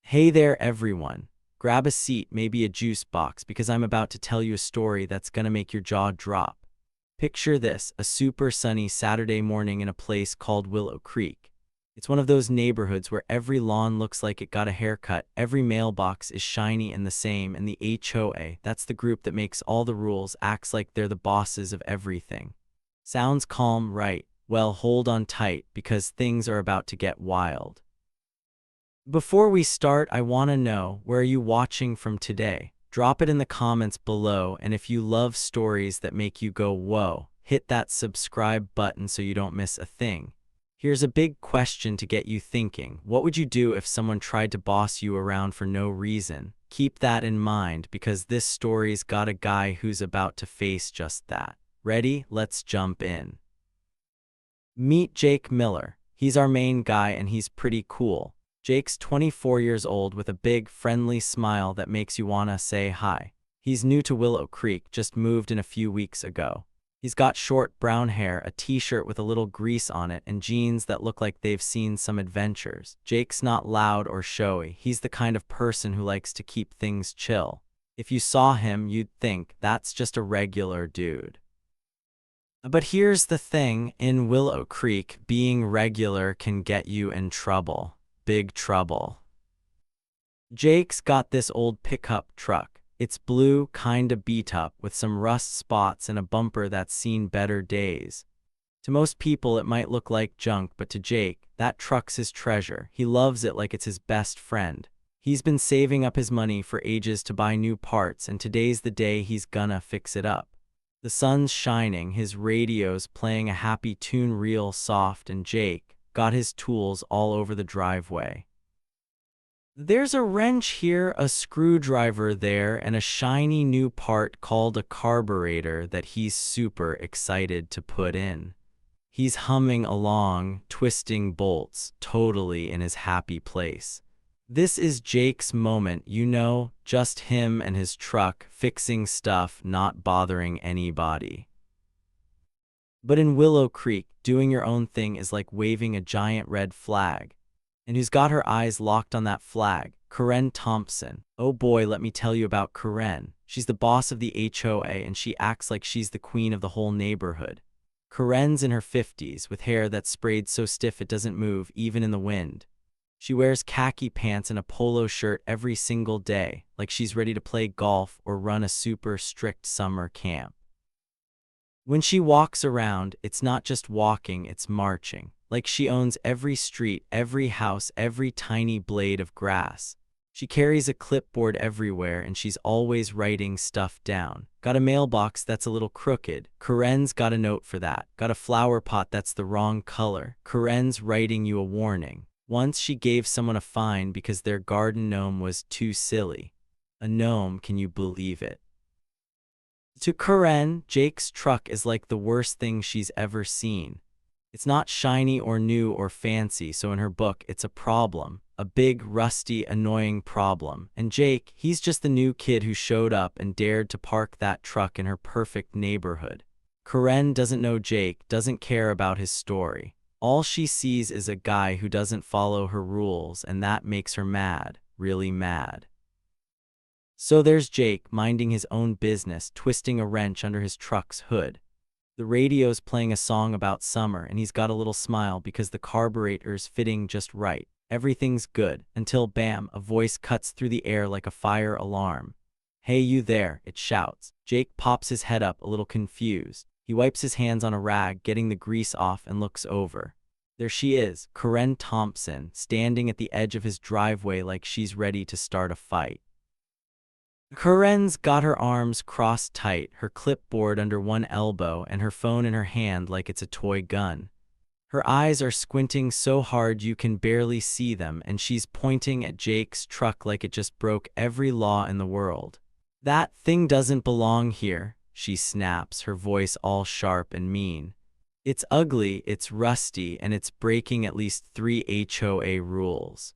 Hey there, everyone. Grab a seat, maybe a juice box, because I'm about to tell you a story that's gonna make your jaw drop. Picture this, a super sunny Saturday morning in a place called Willow Creek. It's one of those neighborhoods where every lawn looks like it got a haircut, every mailbox is shiny and the same, and the HOA, that's the group that makes all the rules, acts like they're the bosses of everything. Sounds calm, right? Well, hold on tight, because things are about to get wild. Before we start, I want to know, where are you watching from today? Drop it in the comments below, and if you love stories that make you go whoa, hit that subscribe button so you don't miss a thing. Here's a big question to get you thinking. What would you do if someone tried to boss you around for no reason? Keep that in mind, because this story's got a guy who's about to face just that. Ready? Let's jump in. Meet Jake Miller. He's our main guy and he's pretty cool. Jake's 24 years old with a big, friendly smile that makes you wanna say hi. He's new to Willow Creek, just moved in a few weeks ago. He's got short brown hair, a t-shirt with a little grease on it, and jeans that look like they've seen some adventures. Jake's not loud or showy. He's the kind of person who likes to keep things chill. If you saw him, you'd think that's just a regular dude. But here's the thing, in Willow Creek, being regular can get you in trouble. Big trouble. Jake's got this old pickup truck. It's blue, kinda beat up, with some rust spots and a bumper that's seen better days. To most people it might look like junk, but to Jake, that truck's his treasure. He loves it like it's his best friend. He's been saving up his money for ages to buy new parts, and today's the day he's gonna fix it up. The sun's shining, his radio's playing a happy tune real soft, and Jake got his tools all over the driveway. There's a wrench here, a screwdriver there, and a shiny new part called a carburetor that he's super excited to put in. He's humming along, twisting bolts, totally in his happy place. This is Jake's moment, you know, just him and his truck, fixing stuff, not bothering anybody. But in Willow Creek, doing your own thing is like waving a giant red flag. And who's got her eyes locked on that flag? Karen Thompson. Oh boy, let me tell you about Karen. She's the boss of the HOA and she acts like she's the queen of the whole neighborhood. Karen's in her 50s with hair that's sprayed so stiff it doesn't move even in the wind. She wears khaki pants and a polo shirt every single day, like she's ready to play golf or run a super strict summer camp. When she walks around, it's not just walking, it's marching. Like she owns every street, every house, every tiny blade of grass. She carries a clipboard everywhere and she's always writing stuff down. Got a mailbox that's a little crooked? Karen's got a note for that. Got a flower pot that's the wrong color? Karen's writing you a warning. Once she gave someone a fine because their garden gnome was too silly. A gnome, can you believe it? To Karen, Jake's truck is like the worst thing she's ever seen. It's not shiny or new or fancy, so in her book, it's a problem. A big, rusty, annoying problem. And Jake, he's just the new kid who showed up and dared to park that truck in her perfect neighborhood. Karen doesn't know Jake, doesn't care about his story. All she sees is a guy who doesn't follow her rules, and that makes her mad, really mad. So there's Jake, minding his own business, twisting a wrench under his truck's hood. The radio's playing a song about summer, and he's got a little smile because the carburetor's fitting just right. Everything's good, until bam, a voice cuts through the air like a fire alarm. Hey you there, it shouts. Jake pops his head up, a little confused. He wipes his hands on a rag, getting the grease off, and looks over. There she is, Karen Thompson, standing at the edge of his driveway like she's ready to start a fight. Karen's got her arms crossed tight, her clipboard under one elbow, and her phone in her hand like it's a toy gun. Her eyes are squinting so hard you can barely see them, and she's pointing at Jake's truck like it just broke every law in the world. That thing doesn't belong here, she snaps, her voice all sharp and mean. It's ugly, it's rusty, and it's breaking at least 3 HOA rules.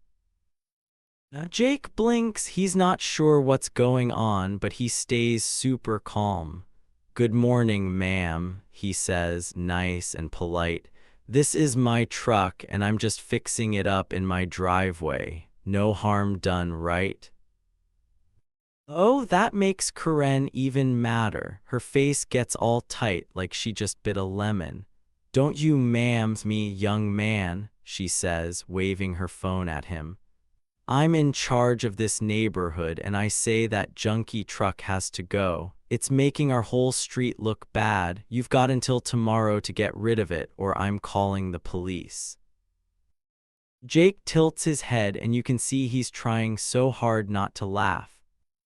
Jake blinks, he's not sure what's going on, but he stays super calm. Good morning, ma'am, he says, nice and polite. This is my truck and I'm just fixing it up in my driveway. No harm done, right? Oh, that makes Karen even madder. Her face gets all tight like she just bit a lemon. Don't you ma'ams me, young man, she says, waving her phone at him. I'm in charge of this neighborhood and I say that junky truck has to go. It's making our whole street look bad. You've got until tomorrow to get rid of it or I'm calling the police. Jake tilts his head and you can see he's trying so hard not to laugh.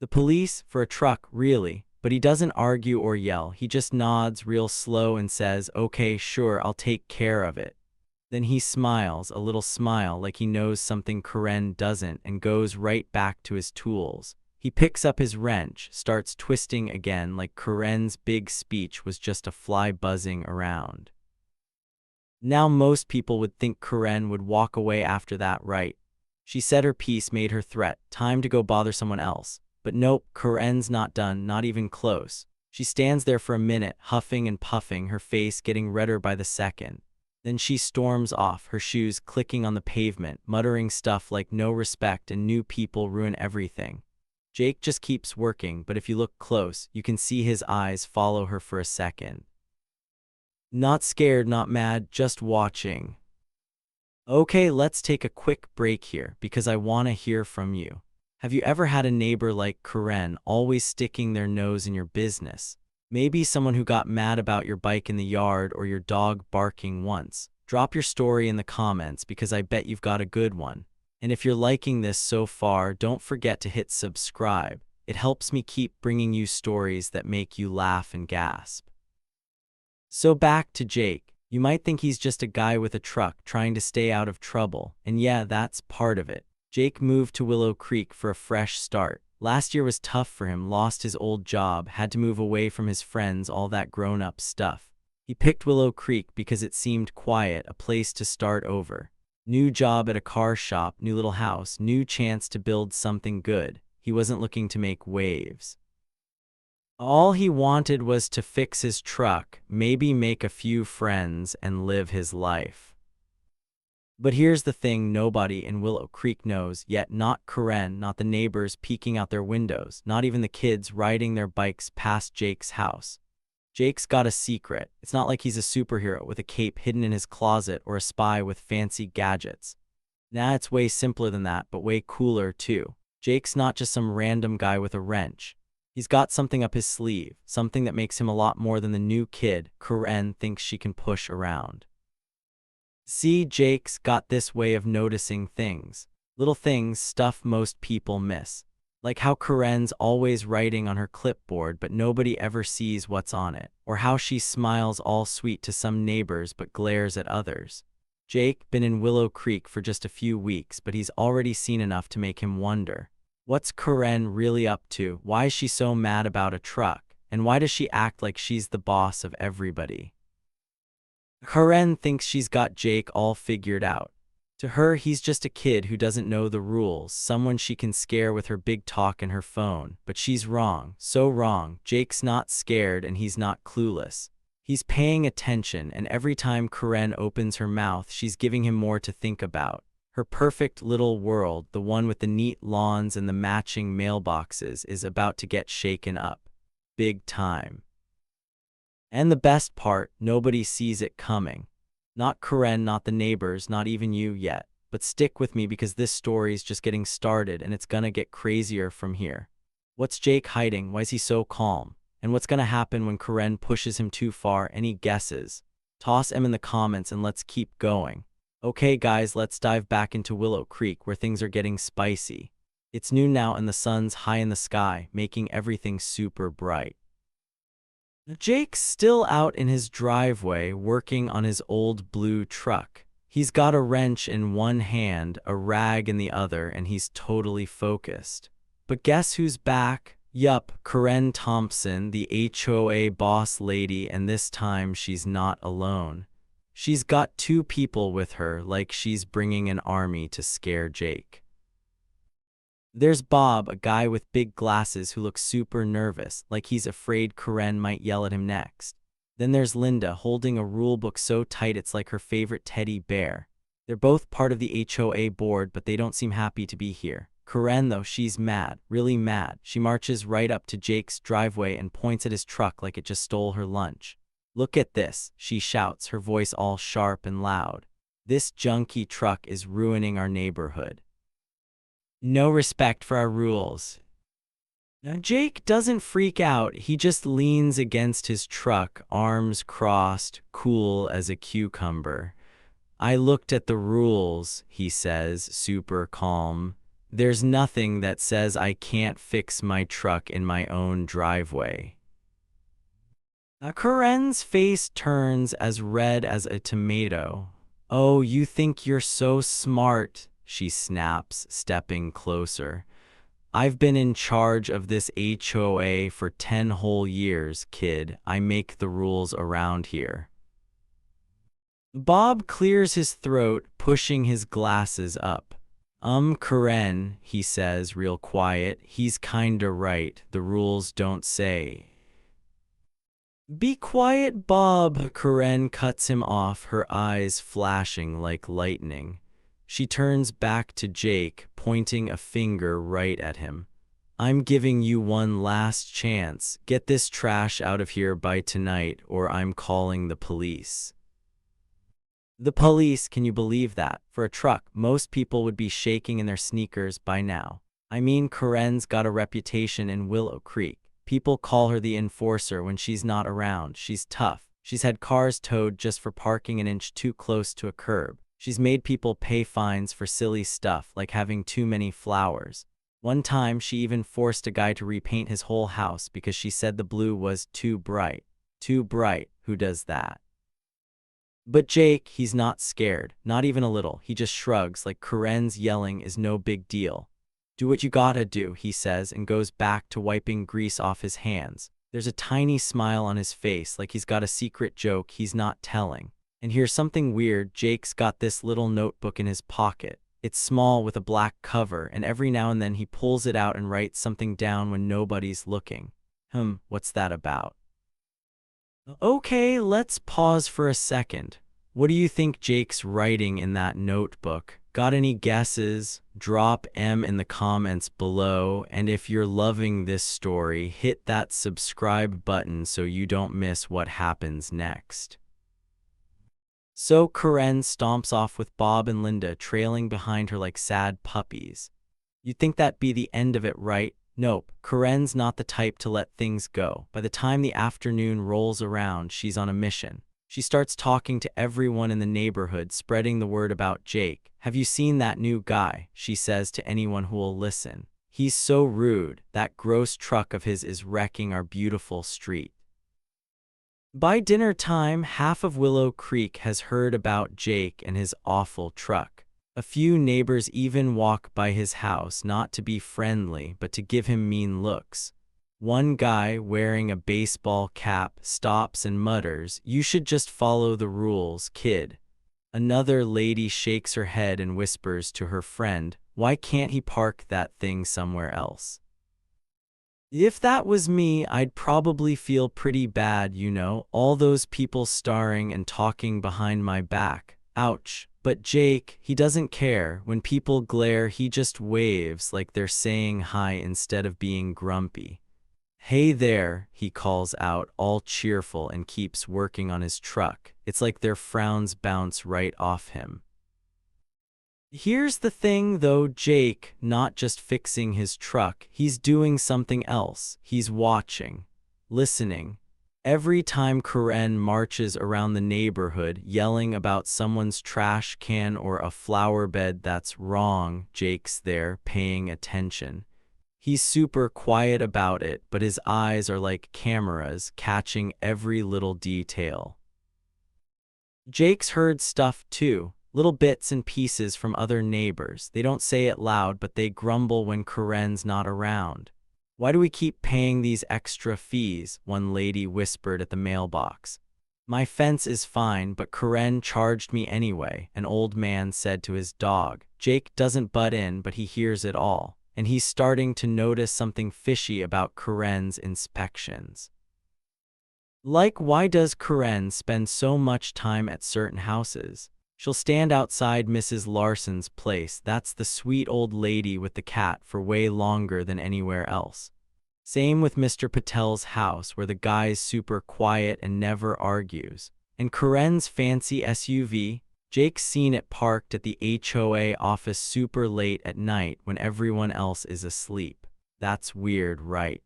The police, for a truck, really, but he doesn't argue or yell. He just nods real slow and says, okay, sure, I'll take care of it. Then he smiles, a little smile like he knows something Karen doesn't, and goes right back to his tools. He picks up his wrench, starts twisting again like Karen's big speech was just a fly buzzing around. Now most people would think Karen would walk away after that, right? She said her piece, made her threat, time to go bother someone else. But nope, Karen's not done, not even close. She stands there for a minute, huffing and puffing, her face getting redder by the second. Then she storms off, her shoes clicking on the pavement, muttering stuff like no respect and new people ruin everything. Jake just keeps working, but if you look close, you can see his eyes follow her for a second. Not scared, not mad, just watching. Okay, let's take a quick break here because I want to hear from you. Have you ever had a neighbor like Karen, always sticking their nose in your business? Maybe someone who got mad about your bike in the yard or your dog barking once. Drop your story in the comments because I bet you've got a good one. And if you're liking this so far, don't forget to hit subscribe. It helps me keep bringing you stories that make you laugh and gasp. So back to Jake. You might think he's just a guy with a truck trying to stay out of trouble, and yeah, that's part of it. Jake moved to Willow Creek for a fresh start. Last year was tough for him, lost his old job, had to move away from his friends, all that grown-up stuff. He picked Willow Creek because it seemed quiet, a place to start over. New job at a car shop, new little house, new chance to build something good. He wasn't looking to make waves. All he wanted was to fix his truck, maybe make a few friends, and live his life. But here's the thing nobody in Willow Creek knows yet, not Karen, not the neighbors peeking out their windows, not even the kids riding their bikes past Jake's house. Jake's got a secret. It's not like he's a superhero with a cape hidden in his closet or a spy with fancy gadgets. Nah, it's way simpler than that, but way cooler too. Jake's not just some random guy with a wrench. He's got something up his sleeve, something that makes him a lot more than the new kid Karen thinks she can push around. See, Jake's got this way of noticing things. Little things, stuff most people miss. Like how Karen's always writing on her clipboard but nobody ever sees what's on it. Or how she smiles all sweet to some neighbors but glares at others. Jake been in Willow Creek for just a few weeks, but he's already seen enough to make him wonder. What's Karen really up to? Why is she so mad about a truck? And why does she act like she's the boss of everybody? Karen thinks she's got Jake all figured out. To her, he's just a kid who doesn't know the rules, someone she can scare with her big talk and her phone. But she's wrong, so wrong. Jake's not scared and he's not clueless. He's paying attention, and every time Karen opens her mouth, she's giving him more to think about. Her perfect little world, the one with the neat lawns and the matching mailboxes, is about to get shaken up. Big time. And the best part, nobody sees it coming. Not Karen, not the neighbors, not even you yet. But stick with me because this story's just getting started and it's gonna get crazier from here. What's Jake hiding? Why is he so calm? And what's gonna happen when Karen pushes him too far? Any guesses? Toss them in the comments and let's keep going. Okay guys, let's dive back into Willow Creek where things are getting spicy. It's noon now and the sun's high in the sky, making everything super bright. Jake's still out in his driveway working on his old blue truck. He's got a wrench in one hand, a rag in the other, and he's totally focused. But guess who's back? Yup, Karen Thompson, the HOA boss lady, and this time she's not alone. She's got two people with her, like she's bringing an army to scare Jake. There's Bob, a guy with big glasses who looks super nervous, like he's afraid Karen might yell at him next. Then there's Linda, holding a rule book so tight it's like her favorite teddy bear. They're both part of the HOA board, but they don't seem happy to be here. Karen, though, she's mad, really mad. She marches right up to Jake's driveway and points at his truck like it just stole her lunch. "Look at this," she shouts, her voice all sharp and loud. "This junky truck is ruining our neighborhood. No respect for our rules." Now, Jake doesn't freak out. He just leans against his truck, arms crossed, cool as a cucumber. "I looked at the rules," he says, super calm. "There's nothing that says I can't fix my truck in my own driveway." Karen's face turns as red as a tomato. "Oh, you think you're so smart," she snaps, stepping closer. "I've been in charge of this HOA for 10 whole years, kid. I make the rules around here." Bob clears his throat, pushing his glasses up. Karen," he says real quiet, "he's kinda right. The rules don't say." "Be quiet, Bob," Karen cuts him off, her eyes flashing like lightning. She turns back to Jake, pointing a finger right at him. "I'm giving you one last chance. Get this trash out of here by tonight, or I'm calling the police." The police, can you believe that? For a truck, most people would be shaking in their sneakers by now. I mean, Karen's got a reputation in Willow Creek. People call her the enforcer when she's not around. She's tough. She's had cars towed just for parking an inch too close to a curb. She's made people pay fines for silly stuff like having too many flowers. One time, she even forced a guy to repaint his whole house because she said the blue was too bright. Too bright, who does that? But Jake, he's not scared, not even a little. He just shrugs like Karen's yelling is no big deal. "Do what you gotta do," he says, and goes back to wiping grease off his hands. There's a tiny smile on his face, like he's got a secret joke he's not telling. And here's something weird. Jake's got this little notebook in his pocket. It's small with a black cover, and every now and then he pulls it out and writes something down when nobody's looking. What's that about? Okay, let's pause for a second. What do you think Jake's writing in that notebook? Got any guesses? Drop M in the comments below, and if you're loving this story, hit that subscribe button so you don't miss what happens next. So Karen stomps off with Bob and Linda trailing behind her like sad puppies. You'd think that'd be the end of it, right? Nope, Karen's not the type to let things go. By the time the afternoon rolls around, she's on a mission. She starts talking to everyone in the neighborhood, spreading the word about Jake. "Have you seen that new guy?" she says to anyone who will listen. "He's so rude. That gross truck of his is wrecking our beautiful street." By dinner time, half of Willow Creek has heard about Jake and his awful truck. A few neighbors even walk by his house not to be friendly, but to give him mean looks. One guy wearing a baseball cap stops and mutters, "You should just follow the rules, kid." Another lady shakes her head and whispers to her friend, "Why can't he park that thing somewhere else?" If that was me, I'd probably feel pretty bad, you know, all those people staring and talking behind my back. Ouch. But Jake, he doesn't care. When people glare, he just waves like they're saying hi instead of being grumpy. "Hey there," he calls out, all cheerful, and keeps working on his truck. It's like their frowns bounce right off him. Here's the thing though, Jake, not just fixing his truck, he's doing something else. He's watching, listening. Every time Karen marches around the neighborhood yelling about someone's trash can or a flower bed that's wrong, Jake's there paying attention. He's super quiet about it, but his eyes are like cameras catching every little detail. Jake's heard stuff too, little bits and pieces from other neighbors. They don't say it loud, but they grumble when Karen's not around. "Why do we keep paying these extra fees?" one lady whispered at the mailbox. "My fence is fine, but Karen charged me anyway," an old man said to his dog. Jake doesn't butt in, but he hears it all, and he's starting to notice something fishy about Karen's inspections. Like, why does Karen spend so much time at certain houses? She'll stand outside Mrs. Larson's place, that's the sweet old lady with the cat, for way longer than anywhere else. Same with Mr. Patel's house, where the guy's super quiet and never argues. And Karen's fancy SUV, Jake's seen it parked at the HOA office super late at night when everyone else is asleep. That's weird, right?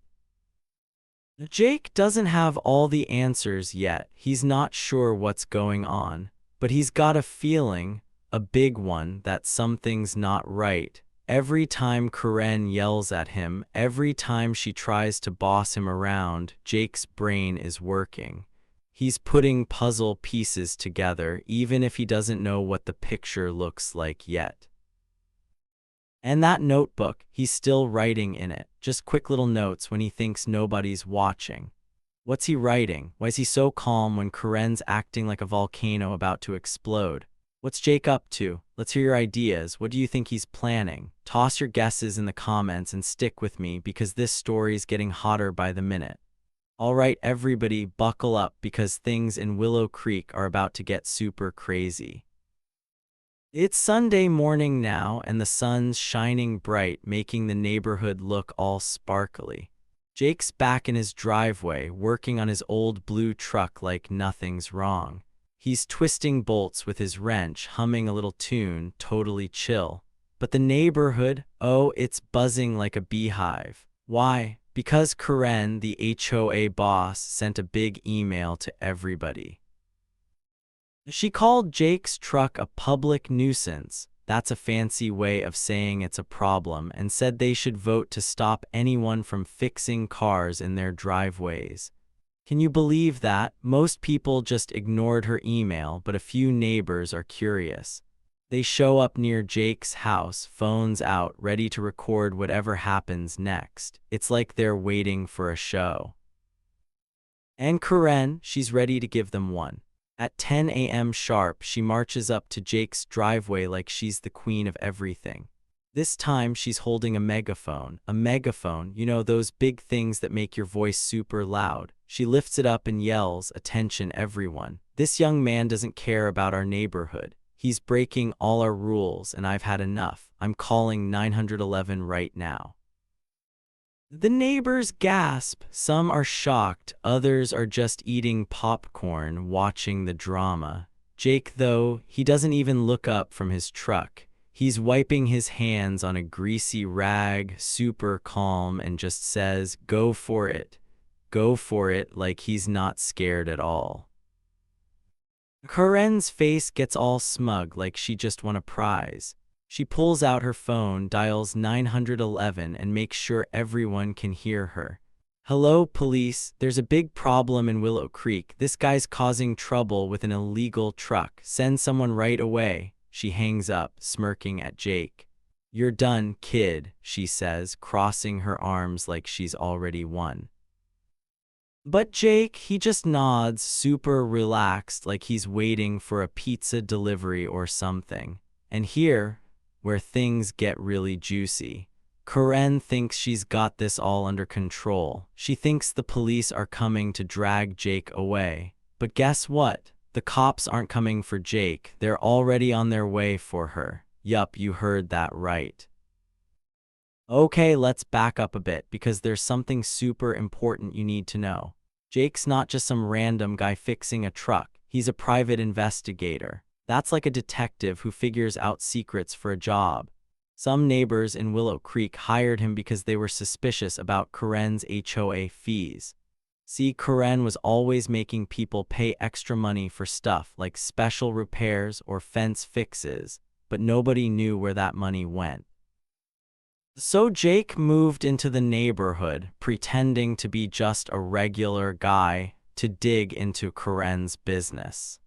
Jake doesn't have all the answers yet. He's not sure what's going on, but he's got a feeling, a big one, that something's not right. Every time Karen yells at him, every time she tries to boss him around, Jake's brain is working. He's putting puzzle pieces together, even if he doesn't know what the picture looks like yet. And that notebook, he's still writing in it, just quick little notes when he thinks nobody's watching. What's he writing? Why is he so calm when Karen's acting like a volcano about to explode? What's Jake up to? Let's hear your ideas. What do you think he's planning? Toss your guesses in the comments and stick with me, because this story's getting hotter by the minute. All right, everybody, buckle up, because things in Willow Creek are about to get super crazy. It's Sunday morning now, and the sun's shining bright, making the neighborhood look all sparkly. Jake's back in his driveway, working on his old blue truck like nothing's wrong. He's twisting bolts with his wrench, humming a little tune, totally chill. But the neighborhood, oh, it's buzzing like a beehive. Why? Because Karen, the HOA boss, sent a big email to everybody. She called Jake's truck a public nuisance, that's a fancy way of saying it's a problem, and said they should vote to stop anyone from fixing cars in their driveways. Can you believe that? Most people just ignored her email, but a few neighbors are curious. They show up near Jake's house, phones out, ready to record whatever happens next. It's like they're waiting for a show. And Karen, she's ready to give them one. At 10 a.m. sharp, she marches up to Jake's driveway like she's the queen of everything. This time, she's holding a megaphone. A megaphone, you know, those big things that make your voice super loud. She lifts it up and yells, "Attention, everyone. This young man doesn't care about our neighborhood. He's breaking all our rules, and I've had enough. I'm calling 911 right now." The neighbors gasp. Some are shocked, others are just eating popcorn, watching the drama. Jake, though, he doesn't even look up from his truck. He's wiping his hands on a greasy rag, super calm, and just says, "Go for it. Go for it," like he's not scared at all. Karen's face gets all smug, like she just won a prize. She pulls out her phone, dials 911, and makes sure everyone can hear her. "Hello, police. There's a big problem in Willow Creek. This guy's causing trouble with an illegal truck. Send someone right away." She hangs up, smirking at Jake. "You're done, kid," she says, crossing her arms like she's already won. But Jake, he just nods, super relaxed, like he's waiting for a pizza delivery or something. And here, where things get really juicy. Karen thinks she's got this all under control. She thinks the police are coming to drag Jake away. But guess what? The cops aren't coming for Jake. They're already on their way for her. Yup, you heard that right. Okay, let's back up a bit, because there's something super important you need to know. Jake's not just some random guy fixing a truck. He's a private investigator. That's like a detective who figures out secrets for a job. Some neighbors in Willow Creek hired him because they were suspicious about Karen's HOA fees. See, Karen was always making people pay extra money for stuff like special repairs or fence fixes, but nobody knew where that money went. So Jake moved into the neighborhood, pretending to be just a regular guy, to dig into Karen's business.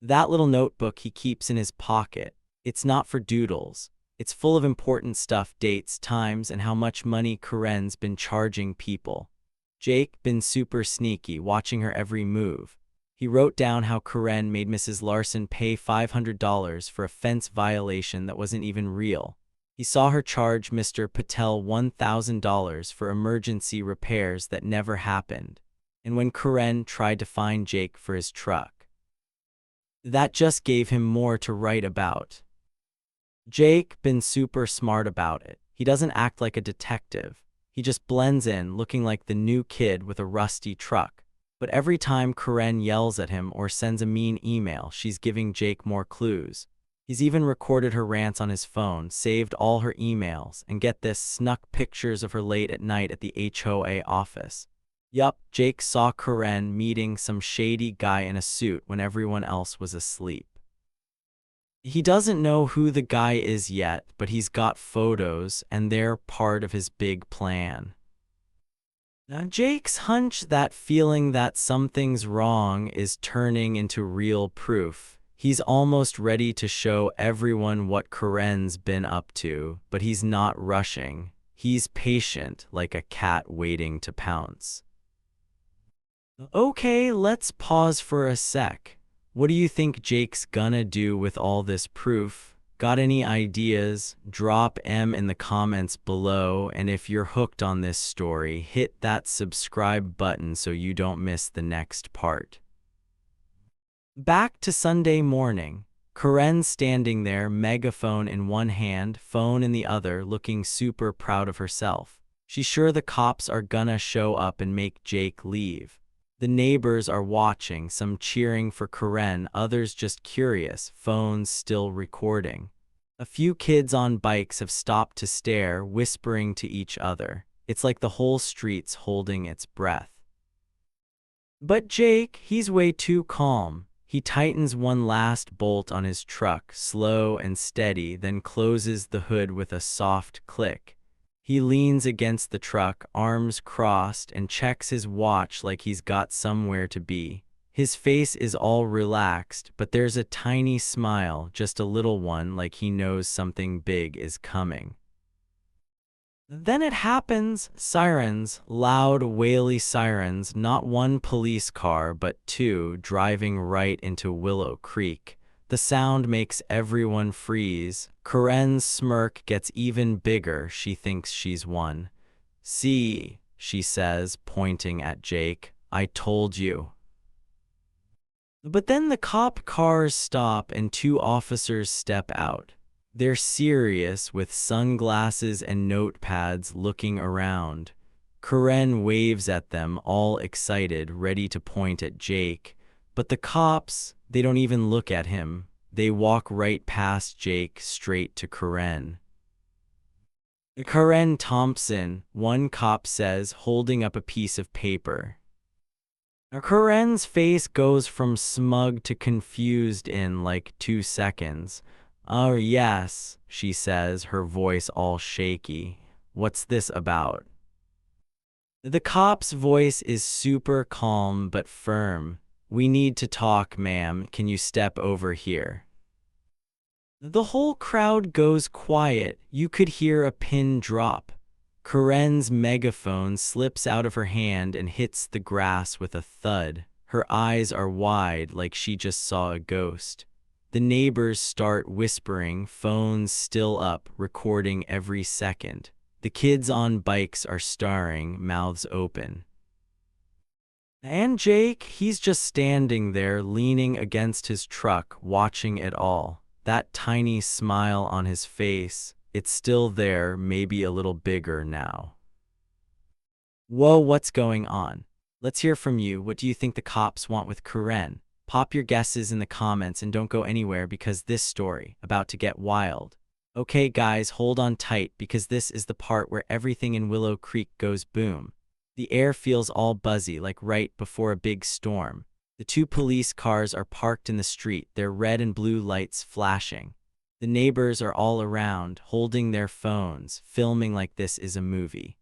That little notebook he keeps in his pocket, it's not for doodles. It's full of important stuff, dates, times, and how much money Karen's been charging people. Jake been super sneaky, watching her every move. He wrote down how Karen made Mrs. Larson pay $500 for a fence violation that wasn't even real. He saw her charge Mr. Patel $1,000 for emergency repairs that never happened. And when Karen tried to find Jake for his truck, That just gave him more to write about. Jake been super smart about it. He doesn't act like a detective. He just blends in, looking like the new kid with a rusty truck. But every time Karen yells at him or sends a mean email, she's giving Jake more clues. He's even recorded her rants on his phone, saved all her emails, and get this, snuck pictures of her late at night at the HOA office. Yup, Jake saw Karen meeting some shady guy in a suit when everyone else was asleep. He doesn't know who the guy is yet, but he's got photos, and they're part of his big plan. Now, Jake's hunch, that feeling that something's wrong, is turning into real proof. He's almost ready to show everyone what Karen's been up to, but he's not rushing. He's patient, like a cat waiting to pounce. Okay, let's pause for a sec. What do you think Jake's gonna do with all this proof? Got any ideas? Drop 'em in the comments below, and if you're hooked on this story, hit that subscribe button so you don't miss the next part. Back to Sunday morning. Karen's standing there, megaphone in one hand, phone in the other, looking super proud of herself. She's sure the cops are gonna show up and make Jake leave. The neighbors are watching, some cheering for Karen, others just curious, phones still recording. A few kids on bikes have stopped to stare, whispering to each other. It's like the whole street's holding its breath. But Jake, he's way too calm. He tightens one last bolt on his truck, slow and steady, then closes the hood with a soft click. He leans against the truck, arms crossed, and checks his watch like he's got somewhere to be. His face is all relaxed, but there's a tiny smile, just a little one, like he knows something big is coming. Then it happens. Sirens, loud, waily sirens, not one police car, but two, driving right into Willow Creek. The sound makes everyone freeze. Karen's smirk gets even bigger. She thinks she's won. "See," she says, pointing at Jake. "I told you." But then the cop cars stop and two officers step out. They're serious, with sunglasses and notepads, looking around. Karen waves at them, all excited, ready to point at Jake. But the cops, they don't even look at him. They walk right past Jake, straight to Karen. "Karen Thompson," one cop says, holding up a piece of paper. Karen's face goes from smug to confused in like 2 seconds. "Oh yes," she says, her voice all shaky. "What's this about?" The cop's voice is super calm but firm. "We need to talk, ma'am. Can you step over here?" The whole crowd goes quiet. You could hear a pin drop. Karen's megaphone slips out of her hand and hits the grass with a thud. Her eyes are wide, like she just saw a ghost. The neighbors start whispering, phones still up, recording every second. The kids on bikes are staring, mouths open. And Jake, he's just standing there, leaning against his truck, watching it all. That tiny smile on his face, it's still there, maybe a little bigger now. Whoa, what's going on? Let's hear from you. What do you think the cops want with Karen? Pop your guesses in the comments and don't go anywhere, because this story about to get wild. Okay guys, hold on tight, because this is the part where everything in Willow Creek goes boom. The air feels all buzzy, like right before a big storm. The two police cars are parked in the street, their red and blue lights flashing. The neighbors are all around, holding their phones, filming like this is a movie.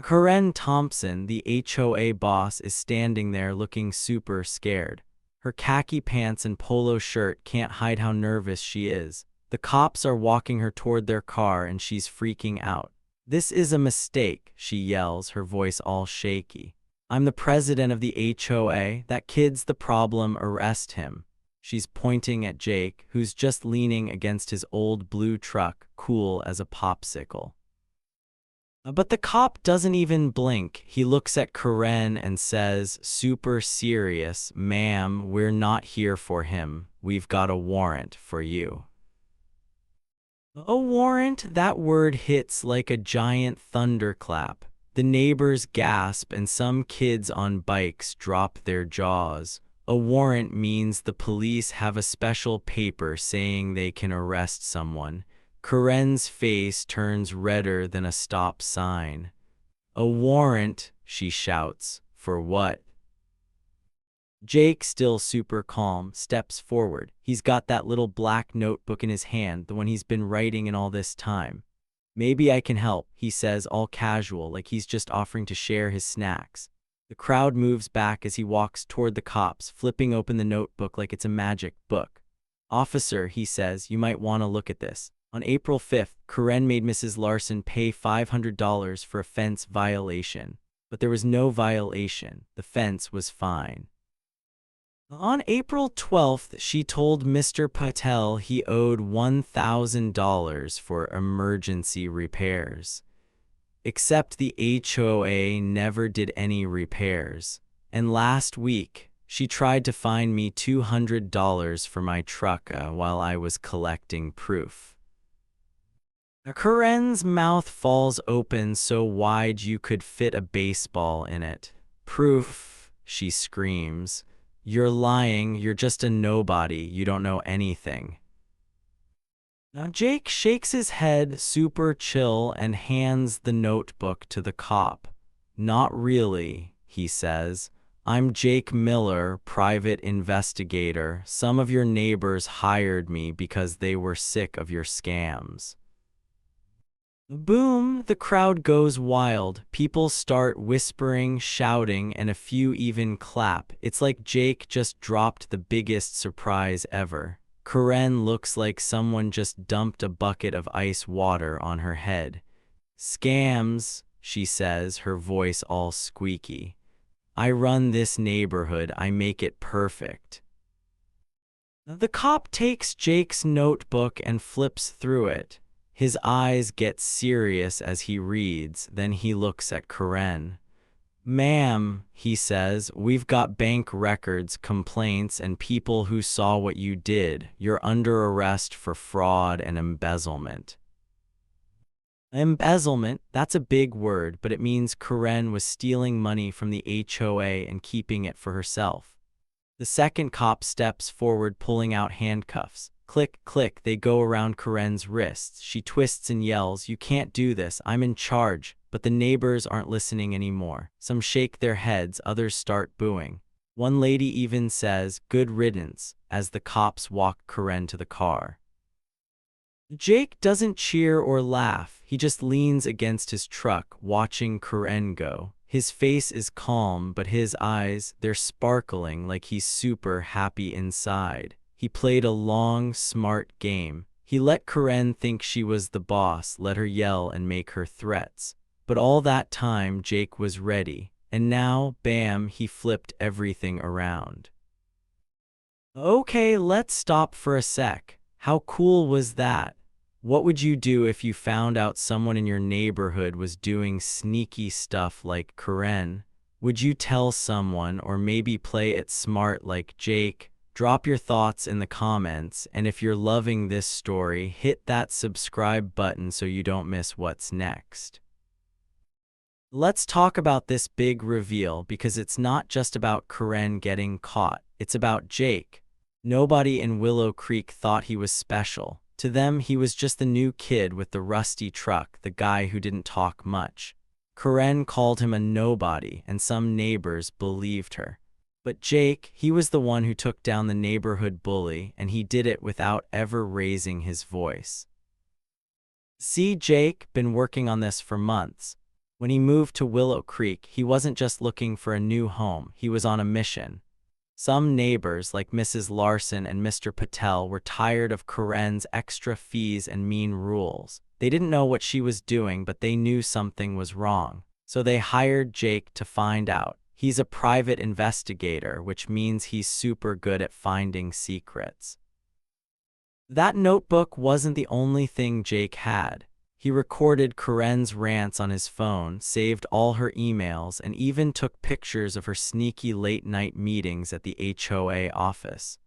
Karen Thompson, the HOA boss, is standing there looking super scared. Her khaki pants and polo shirt can't hide how nervous she is. The cops are walking her toward their car and she's freaking out. "This is a mistake," she yells, her voice all shaky. "I'm the president of the HOA. That kid's the problem. Arrest him." She's pointing at Jake, who's just leaning against his old blue truck, cool as a popsicle. But the cop doesn't even blink. He looks at Karen and says, super serious, "Ma'am, we're not here for him. We've got a warrant for you." A warrant? That word hits like a giant thunderclap. The neighbors gasp and some kids on bikes drop their jaws. A warrant means the police have a special paper saying they can arrest someone. Karen's face turns redder than a stop sign. "A warrant," she shouts. "For what?" Jake, still super calm, steps forward. He's got that little black notebook in his hand, the one he's been writing in all this time. "Maybe I can help," he says, all casual, like he's just offering to share his snacks. The crowd moves back as he walks toward the cops, flipping open the notebook like it's a magic book. "Officer," he says, "you might want to look at this. On April 5th, Karen made Mrs. Larson pay $500 for a fence violation. But there was no violation. The fence was fine. On April 12th, she told Mr. Patel he owed $1,000 for emergency repairs. Except the HOA never did any repairs. And last week, she tried to fine me $200 for my truck while I was collecting proof." Karen's mouth falls open so wide you could fit a baseball in it. "Proof," she screams. "You're lying, you're just a nobody, you don't know anything." Now Jake shakes his head, super chill, and hands the notebook to the cop. "Not really," he says. "I'm Jake Miller, private investigator. Some of your neighbors hired me because they were sick of your scams." Boom! The crowd goes wild. People start whispering, shouting, and a few even clap. It's like Jake just dropped the biggest surprise ever. Karen looks like someone just dumped a bucket of ice water on her head. "Scams," she says, her voice all squeaky. "I run this neighborhood, I make it perfect." The cop takes Jake's notebook and flips through it. His eyes get serious as he reads, then he looks at Karen. "Ma'am," he says, "we've got bank records, complaints, and people who saw what you did. You're under arrest for fraud and embezzlement." Embezzlement, that's a big word, but it means Karen was stealing money from the HOA and keeping it for herself. The second cop steps forward, pulling out handcuffs. Click, click, they go around Karen's wrists. She twists and yells, "You can't do this, I'm in charge." But the neighbors aren't listening anymore. Some shake their heads, others start booing. One lady even says, "Good riddance," as the cops walk Karen to the car. Jake doesn't cheer or laugh. He just leans against his truck, watching Karen go. His face is calm, but his eyes, they're sparkling like he's super happy inside. He played a long, smart game. He let Karen think she was the boss, let her yell and make her threats. But all that time, Jake was ready. And now, bam, he flipped everything around. Okay, let's stop for a sec. How cool was that? What would you do if you found out someone in your neighborhood was doing sneaky stuff like Karen? Would you tell someone, or maybe play it smart like Jake? Drop your thoughts in the comments, and if you're loving this story, hit that subscribe button so you don't miss what's next. Let's talk about this big reveal, because it's not just about Karen getting caught, it's about Jake. Nobody in Willow Creek thought he was special. To them, he was just the new kid with the rusty truck, the guy who didn't talk much. Karen called him a nobody, and some neighbors believed her. But Jake, he was the one who took down the neighborhood bully, and he did it without ever raising his voice. See, Jake, been working on this for months. When he moved to Willow Creek, he wasn't just looking for a new home, he was on a mission. Some neighbors, like Mrs. Larson and Mr. Patel, were tired of Karen's extra fees and mean rules. They didn't know what she was doing, but they knew something was wrong. So they hired Jake to find out. He's a private investigator, which means he's super good at finding secrets. That notebook wasn't the only thing Jake had. He recorded Karen's rants on his phone, saved all her emails, and even took pictures of her sneaky late-night meetings at the HOA office.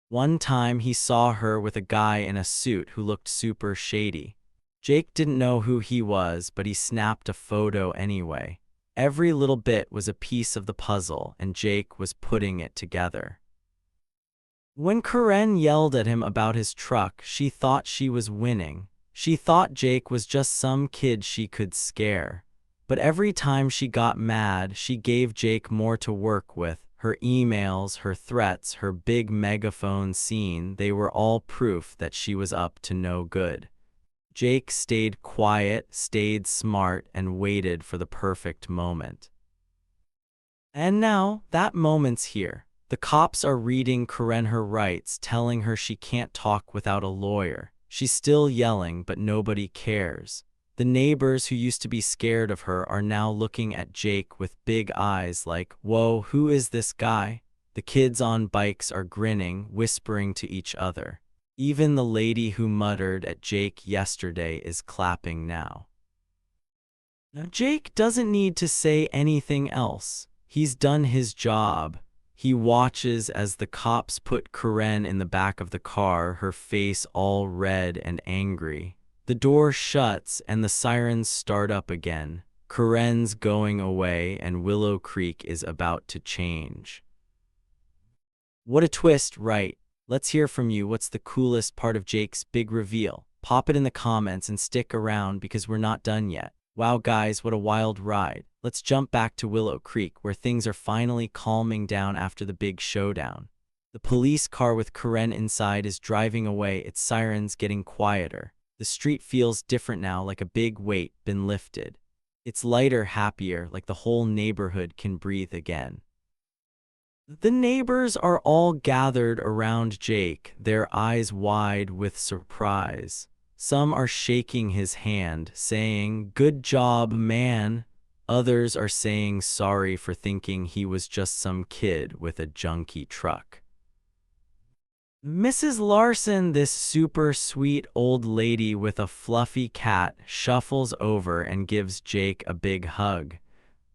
One time he saw her with a guy in a suit who looked super shady. Jake didn't know who he was, but he snapped a photo anyway. Every little bit was a piece of the puzzle, and Jake was putting it together. When Karen yelled at him about his truck, she thought she was winning. She thought Jake was just some kid she could scare. But every time she got mad, she gave Jake more to work with. Her emails, her threats, her big megaphone scene, they were all proof that she was up to no good. Jake stayed quiet, stayed smart, and waited for the perfect moment. And now, that moment's here. The cops are reading Karen her rights, telling her she can't talk without a lawyer. She's still yelling, but nobody cares. The neighbors who used to be scared of her are now looking at Jake with big eyes like, "Whoa, who is this guy?" The kids on bikes are grinning, whispering to each other. Even the lady who muttered at Jake yesterday is clapping now. Now, Jake doesn't need to say anything else. He's done his job. He watches as the cops put Karen in the back of the car, her face all red and angry. The door shuts and the sirens start up again. Karen's going away and Willow Creek is about to change. What a twist, right? Let's hear from you. What's the coolest part of Jake's big reveal? Pop it in the comments and stick around because we're not done yet. Wow guys, what a wild ride. Let's jump back to Willow Creek where things are finally calming down after the big showdown. The police car with Karen inside is driving away, its sirens getting quieter. The street feels different now, like a big weight been lifted. It's lighter, happier, like the whole neighborhood can breathe again. The neighbors are all gathered around Jake, their eyes wide with surprise. Some are shaking his hand, saying, "Good job, man." Others are saying sorry for thinking he was just some kid with a junky truck. Mrs. Larson, this super sweet old lady with a fluffy cat, shuffles over and gives Jake a big hug.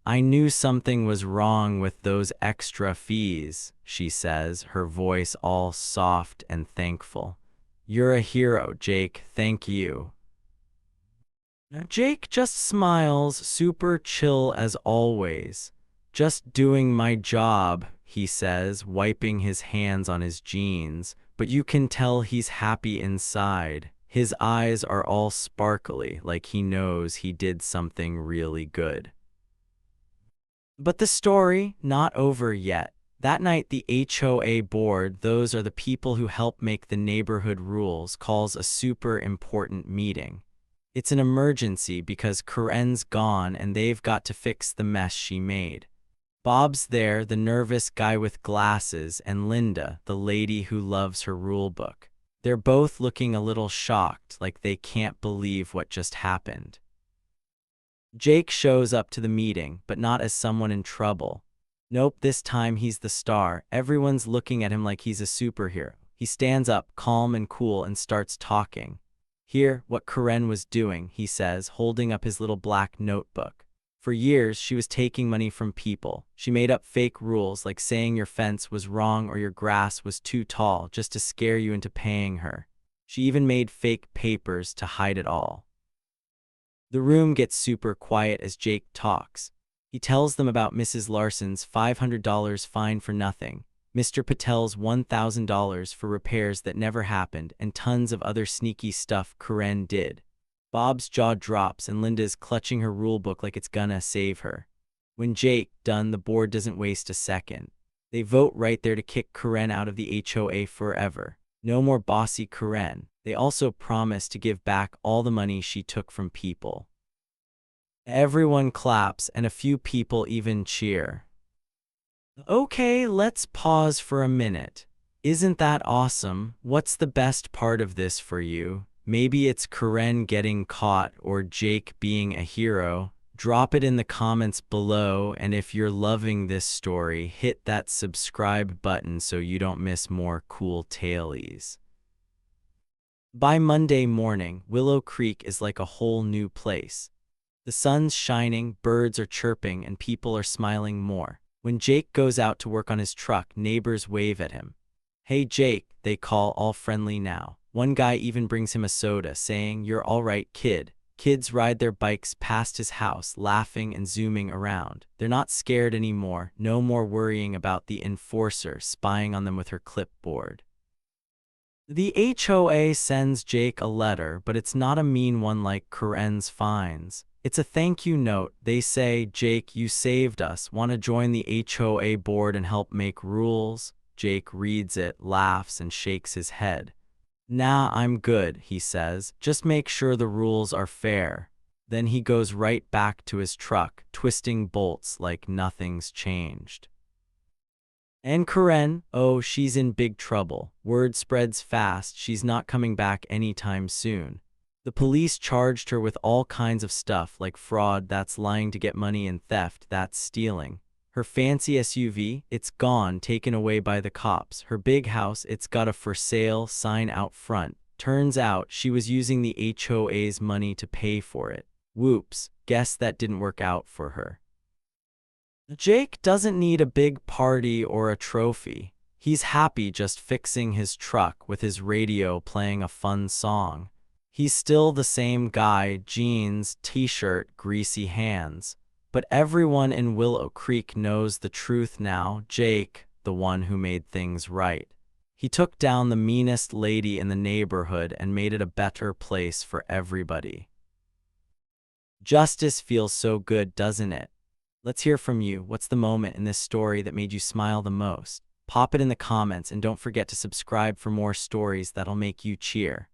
"I knew something was wrong with those extra fees," she says, her voice all soft and thankful. "You're a hero, Jake, thank you." Now, Jake just smiles, super chill as always. "Just doing my job," he says, wiping his hands on his jeans, but you can tell he's happy inside. His eyes are all sparkly, like he knows he did something really good. But the story, not over yet. That night, the HOA board, those are the people who help make the neighborhood rules, calls a super important meeting. It's an emergency because Karen's gone and they've got to fix the mess she made. Bob's there, the nervous guy with glasses, and Linda, the lady who loves her rule book. They're both looking a little shocked, like they can't believe what just happened. Jake shows up to the meeting, but not as someone in trouble. Nope, this time he's the star. Everyone's looking at him like he's a superhero. He stands up, calm and cool, and starts talking. "Here, what Karen was doing," he says, holding up his little black notebook. "For years, she was taking money from people. She made up fake rules like saying your fence was wrong or your grass was too tall just to scare you into paying her. She even made fake papers to hide it all." The room gets super quiet as Jake talks. He tells them about Mrs. Larson's $500 fine for nothing, Mr. Patel's $1,000 for repairs that never happened, and tons of other sneaky stuff Karen did. Bob's jaw drops and Linda's clutching her rulebook like it's gonna save her. When Jake done, the board doesn't waste a second. They vote right there to kick Karen out of the HOA forever. No more bossy Karen. They also promise to give back all the money she took from people. Everyone claps and a few people even cheer. Okay, let's pause for a minute. Isn't that awesome? What's the best part of this for you? Maybe it's Karen getting caught or Jake being a hero. Drop it in the comments below, and if you're loving this story, hit that subscribe button so you don't miss more cool tailies. By Monday morning, Willow Creek is like a whole new place. The sun's shining, birds are chirping, and people are smiling more. When Jake goes out to work on his truck, neighbors wave at him. "Hey Jake," they call, all friendly now. One guy even brings him a soda, saying, "You're all right, kid." Kids ride their bikes past his house, laughing and zooming around. They're not scared anymore, no more worrying about the enforcer spying on them with her clipboard. The HOA sends Jake a letter, but it's not a mean one like Karen's fines. It's a thank you note. They say, "Jake, you saved us. Want to join the HOA board and help make rules?" Jake reads it, laughs, and shakes his head. "Nah, I'm good," he says. "Just make sure the rules are fair." Then he goes right back to his truck, twisting bolts like nothing's changed. And Karen, oh, she's in big trouble. Word spreads fast, she's not coming back anytime soon. The police charged her with all kinds of stuff like fraud, that's lying to get money, and theft, that's stealing. Her fancy SUV, it's gone, taken away by the cops. Her big house, it's got a for sale sign out front. Turns out she was using the HOA's money to pay for it. Whoops, guess that didn't work out for her. Jake doesn't need a big party or a trophy. He's happy just fixing his truck with his radio playing a fun song. He's still the same guy, jeans, t-shirt, greasy hands. But everyone in Willow Creek knows the truth now. Jake, the one who made things right. He took down the meanest lady in the neighborhood and made it a better place for everybody. Justice feels so good, doesn't it? Let's hear from you. What's the moment in this story that made you smile the most? Pop it in the comments, and don't forget to subscribe for more stories that'll make you cheer.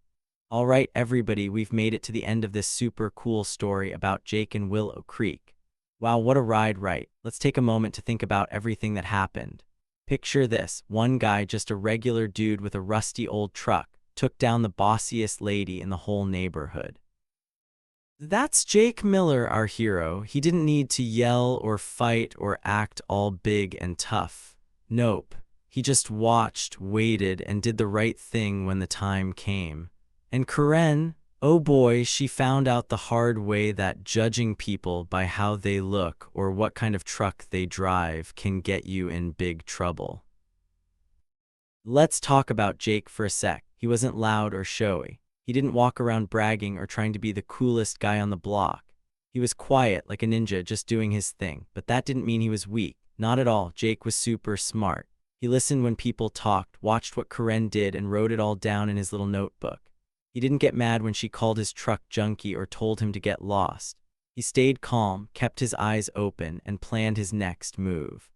All right, everybody, we've made it to the end of this super cool story about Jake and Willow Creek. Wow, what a ride, right? Let's take a moment to think about everything that happened. Picture this: one guy, just a regular dude with a rusty old truck, took down the bossiest lady in the whole neighborhood. That's Jake Miller, our hero. He didn't need to yell or fight or act all big and tough. Nope. He just watched, waited, and did the right thing when the time came. And Karen, oh boy, she found out the hard way that judging people by how they look or what kind of truck they drive can get you in big trouble. Let's talk about Jake for a sec. He wasn't loud or showy. He didn't walk around bragging or trying to be the coolest guy on the block. He was quiet, like a ninja, just doing his thing. But that didn't mean he was weak. Not at all. Jake was super smart. He listened when people talked, watched what Karen did, and wrote it all down in his little notebook. He didn't get mad when she called his truck junky or told him to get lost. He stayed calm, kept his eyes open, and planned his next move.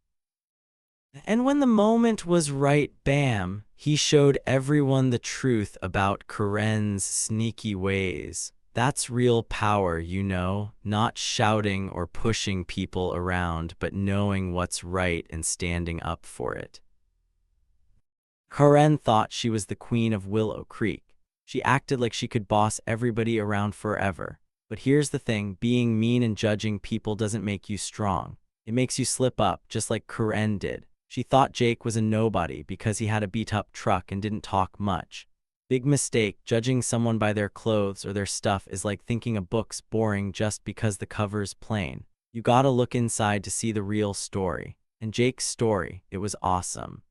And when the moment was right, bam, he showed everyone the truth about Karen's sneaky ways. That's real power, you know, not shouting or pushing people around, but knowing what's right and standing up for it. Karen thought she was the queen of Willow Creek. She acted like she could boss everybody around forever. But here's the thing, being mean and judging people doesn't make you strong. It makes you slip up, just like Karen did. She thought Jake was a nobody because he had a beat-up truck and didn't talk much. Big mistake. Judging someone by their clothes or their stuff is like thinking a book's boring just because the cover's plain. You gotta look inside to see the real story. And Jake's story, it was awesome.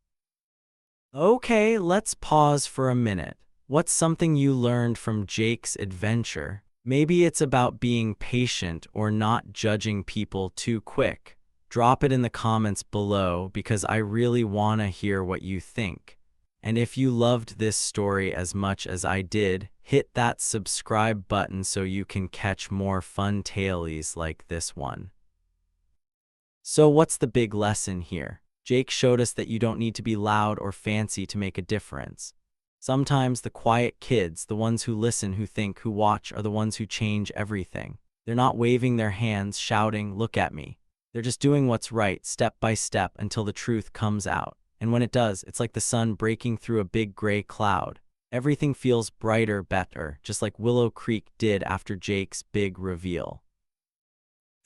Okay, let's pause for a minute. What's something you learned from Jake's adventure? Maybe it's about being patient or not judging people too quick. Drop it in the comments below because I really want to hear what you think. And if you loved this story as much as I did, hit that subscribe button so you can catch more fun tales like this one. So what's the big lesson here? Jake showed us that you don't need to be loud or fancy to make a difference. Sometimes the quiet kids, the ones who listen, who think, who watch, are the ones who change everything. They're not waving their hands, shouting, "Look at me." They're just doing what's right, step by step, until the truth comes out. And when it does, it's like the sun breaking through a big gray cloud. Everything feels brighter, better, just like Willow Creek did after Jake's big reveal.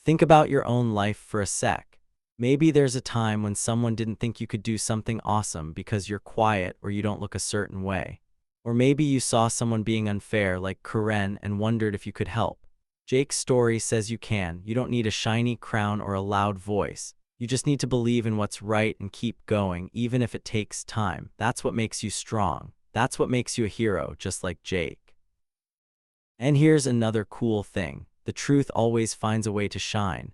Think about your own life for a sec. Maybe there's a time when someone didn't think you could do something awesome because you're quiet or you don't look a certain way. Or maybe you saw someone being unfair like Karen and wondered if you could help. Jake's story says you can. You don't need a shiny crown or a loud voice. You just need to believe in what's right and keep going, even if it takes time. That's what makes you strong. That's what makes you a hero, just like Jake. And here's another cool thing. The truth always finds a way to shine.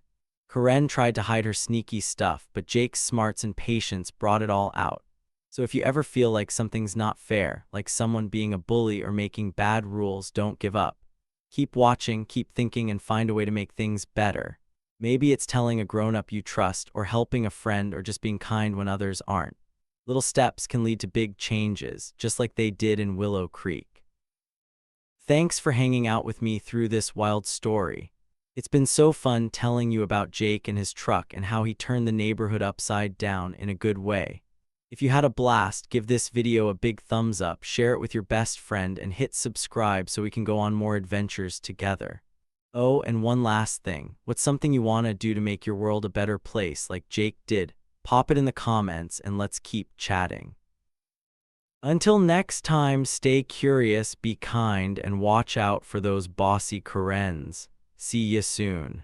Karen tried to hide her sneaky stuff, but Jake's smarts and patience brought it all out. So if you ever feel like something's not fair, like someone being a bully or making bad rules, don't give up. Keep watching, keep thinking, and find a way to make things better. Maybe it's telling a grown-up you trust, or helping a friend, or just being kind when others aren't. Little steps can lead to big changes, just like they did in Willow Creek. Thanks for hanging out with me through this wild story. It's been so fun telling you about Jake and his truck and how he turned the neighborhood upside down in a good way. If you had a blast, give this video a big thumbs up, share it with your best friend, and hit subscribe so we can go on more adventures together. Oh, and one last thing. What's something you want to do to make your world a better place like Jake did? Pop it in the comments and let's keep chatting. Until next time, stay curious, be kind, and watch out for those bossy Karens. See ya soon.